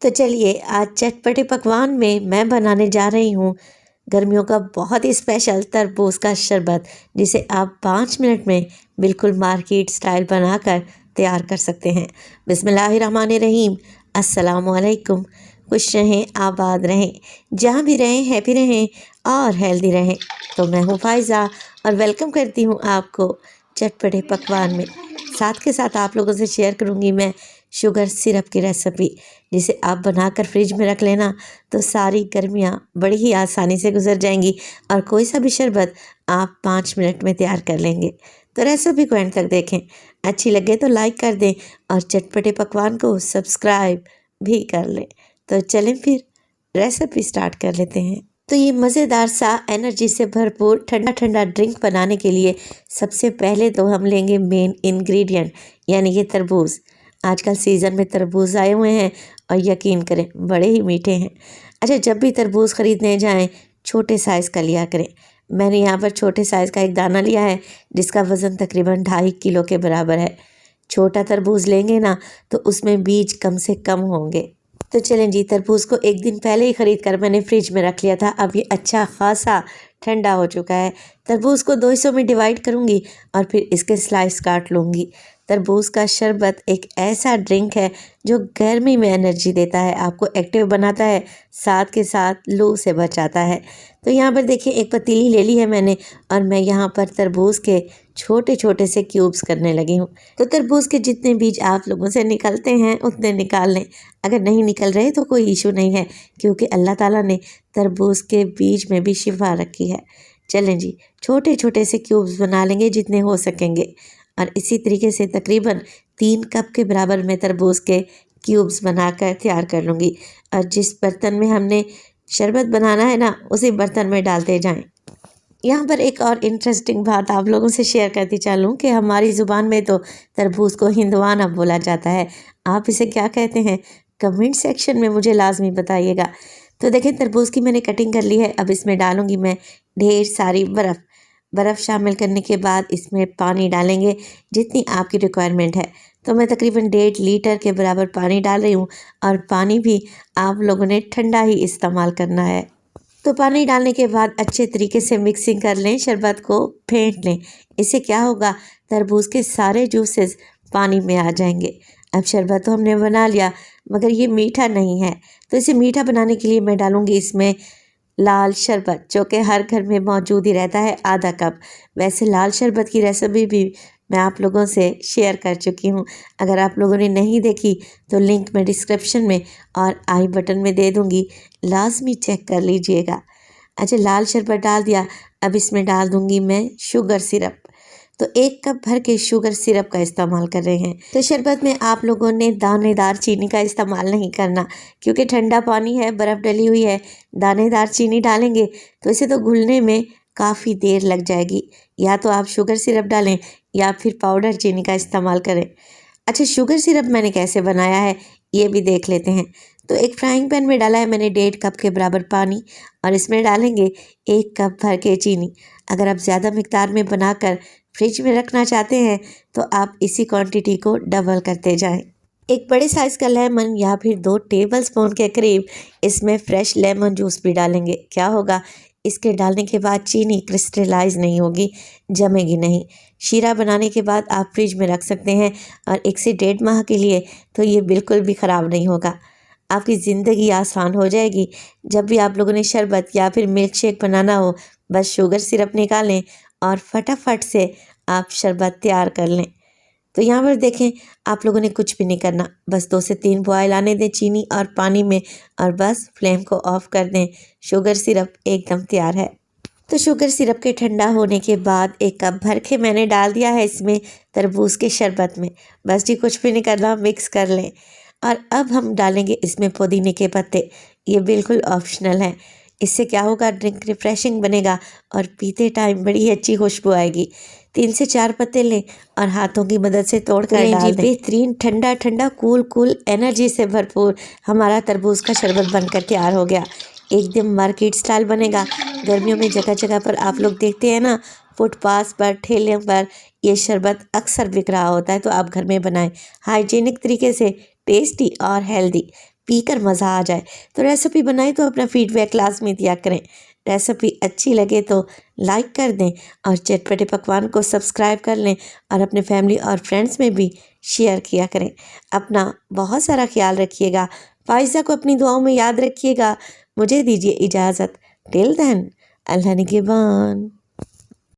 तो चलिए आज चटपटे पकवान में मैं बनाने जा रही हूँ गर्मियों का बहुत ही स्पेशल तरबूज का शरबत, जिसे आप 5 मिनट में बिल्कुल मार्केट स्टाइल बनाकर तैयार कर सकते हैं। बिस्मिल्लाहिर्रहमानिर्रहीम। अस्सलामुअलैकुम। खुश रहें, आबाद रहें, जहाँ भी रहें हैप्पी रहें और हेल्दी रहें। तो मैं हूँ फ़ाइज़ा और वेलकम करती हूँ आपको चटपटे पकवान में। साथ के साथ आप लोगों से शेयर करूँगी मैं शुगर सिरप की रेसिपी, जिसे आप बनाकर फ्रिज में रख लेना तो सारी गर्मियाँ बड़ी ही आसानी से गुजर जाएंगी और कोई सा भी शरबत आप 5 मिनट में तैयार कर लेंगे। तो रेसिपी को एंड तक देखें, अच्छी लगे तो लाइक कर दें और चटपटे पकवान को सब्सक्राइब भी कर लें। तो चलें फिर रेसिपी स्टार्ट कर लेते हैं। तो ये मज़ेदार सा एनर्जी से भरपूर ठंडा ठंडा ड्रिंक बनाने के लिए सबसे पहले तो हम लेंगे मेन इंग्रेडिएंट, यानी कि तरबूज। आजकल सीज़न में तरबूज आए हुए हैं और यकीन करें बड़े ही मीठे हैं। अच्छा, जब भी तरबूज ख़रीदने जाएं छोटे साइज़ का लिया करें। मैंने यहाँ पर छोटे साइज़ का एक दाना लिया है जिसका वज़न तकरीबन 2.5 किलो के बराबर है। छोटा तरबूज लेंगे ना तो उसमें बीज कम से कम होंगे। तो चलें जी, तरबूज को एक दिन पहले ही ख़रीद कर मैंने फ्रिज में रख लिया था। अब ये अच्छा खासा ठंडा हो चुका है। तरबूज को 2 हिस्सों में डिवाइड करूँगी और फिर इसके स्लाइस काट लूँगी। तरबूज का शरबत एक ऐसा ड्रिंक है जो गर्मी में एनर्जी देता है, आपको एक्टिव बनाता है, साथ के साथ लू से बचाता है। तो यहाँ पर देखिए एक पतीली ले ली है मैंने और मैं यहाँ पर तरबूज के छोटे छोटे से क्यूब्स करने लगी हूँ। तो तरबूज के जितने बीज आप लोगों से निकलते हैं उतने निकाल लें। अगर नहीं निकल रहे तो कोई इशू नहीं है, क्योंकि अल्लाह ताला ने तरबूज के बीज में भी शिफा रखी है। चलें जी, छोटे छोटे से क्यूब्स बना लेंगे जितने हो सकेंगे और इसी तरीके से तकरीबन 3 कप के बराबर मैं तरबूज के क्यूब्स बनाकर तैयार कर लूँगी। और जिस बर्तन में हमने शरबत बनाना है ना, उसी बर्तन में डालते जाएं। यहाँ पर एक और इंटरेस्टिंग बात आप लोगों से शेयर करती चलूँ कि हमारी ज़ुबान में तो तरबूज को हिंदवाना बोला जाता है। आप इसे क्या कहते हैं कमेंट सेक्शन में मुझे लाजमी बताइएगा। तो देखें, तरबूज की मैंने कटिंग कर ली है। अब इसमें डालूँगी मैं ढेर सारी बर्फ़ शामिल करने के बाद इसमें पानी डालेंगे जितनी आपकी रिक्वायरमेंट है। तो मैं तकरीबन 1.5 लीटर के बराबर पानी डाल रही हूँ और पानी भी आप लोगों ने ठंडा ही इस्तेमाल करना है। तो पानी डालने के बाद अच्छे तरीके से मिक्सिंग कर लें, शरबत को फेंट लें। इससे क्या होगा, तरबूज के सारे जूसेस पानी में आ जाएंगे। अब शरबत तो हमने बना लिया, मगर ये मीठा नहीं है। तो इसे मीठा बनाने के लिए मैं डालूँगी इसमें लाल शरबत, जो कि हर घर में मौजूद ही रहता है, आधा कप। वैसे लाल शरबत की रेसिपी भी मैं आप लोगों से शेयर कर चुकी हूँ। अगर आप लोगों ने नहीं देखी तो लिंक मैं डिस्क्रिप्शन में और आई बटन में दे दूँगी, लाजमी चेक कर लीजिएगा। अच्छा, लाल शरबत डाल दिया। अब इसमें डाल दूँगी मैं शुगर सिरप। तो 1 कप भर के शुगर सिरप का इस्तेमाल कर रहे हैं। तो शरबत में आप लोगों ने दानेदार चीनी का इस्तेमाल नहीं करना, क्योंकि ठंडा पानी है, बर्फ़ डली हुई है। दानेदार चीनी डालेंगे तो इसे तो घुलने में काफ़ी देर लग जाएगी। या तो आप शुगर सिरप डालें या फिर पाउडर चीनी का इस्तेमाल करें। अच्छा, शुगर सिरप मैंने कैसे बनाया है ये भी देख लेते हैं। तो एक फ्राइंग पैन में डाला है मैंने 1.5 कप के बराबर पानी और इसमें डालेंगे 1 कप भर के चीनी। अगर आप ज़्यादा मिकदार में बनाकर फ्रिज में रखना चाहते हैं तो आप इसी क्वांटिटी को डबल करते जाएं। एक बड़े साइज़ का लेमन या फिर 2 टेबलस्पून के करीब इसमें फ्रेश लेमन जूस भी डालेंगे। क्या होगा, इसके डालने के बाद चीनी क्रिस्टलाइज नहीं होगी, जमेगी नहीं। शीरा बनाने के बाद आप फ्रिज में रख सकते हैं और 1 से 1.5 माह के लिए, तो ये बिल्कुल भी ख़राब नहीं होगा। आपकी ज़िंदगी आसान हो जाएगी। जब भी आप लोगों ने शरबत या फिर मिल्क शेक बनाना हो, बस शुगर सिरप निकालें और फटाफट से आप शरबत तैयार कर लें। तो यहाँ पर देखें, आप लोगों ने कुछ भी नहीं करना, बस 2 से 3 बॉयल आने दें चीनी और पानी में और बस फ्लेम को ऑफ कर दें। शुगर सिरप एकदम तैयार है। तो शुगर सिरप के ठंडा होने के बाद 1 कप भर के मैंने डाल दिया है इसमें तरबूज के शरबत में। बस जी, कुछ भी नहीं करना, मिक्स कर लें। और अब हम डालेंगे इसमें पुदीने के पत्ते। ये बिल्कुल ऑप्शनल है। इससे क्या होगा, ड्रिंक रिफ्रेशिंग बनेगा और पीते टाइम बड़ी अच्छी खुशबू आएगी। 3 से 4 पत्ते लें और हाथों की मदद से तोड़ कर डाल दें। बेहतरीन ठंडा ठंडा कूल एनर्जी से भरपूर हमारा तरबूज का शरबत बनकर तैयार हो गया। एकदम मार्केट स्टाइल बनेगा। गर्मियों में जगह जगह पर आप लोग देखते हैं ना, फुटपाथ पर, ठेलों पर ये शरबत अक्सर बिक रहा होता है। तो आप घर में बनाएं हाइजीनिक तरीके से, टेस्टी और हेल्दी। पीकर मज़ा आ जाए। तो रेसिपी बनाई तो अपना फीडबैक क्लास में दिया करें। रेसिपी अच्छी लगे तो लाइक कर दें और चटपटे पकवान को सब्सक्राइब कर लें और अपने फैमिली और फ्रेंड्स में भी शेयर किया करें। अपना बहुत सारा ख्याल रखिएगा। फ़ाइज़ा को अपनी दुआओं में याद रखिएगा। मुझे दीजिए इजाज़त। टिल देन, अल्लाह निगहबान।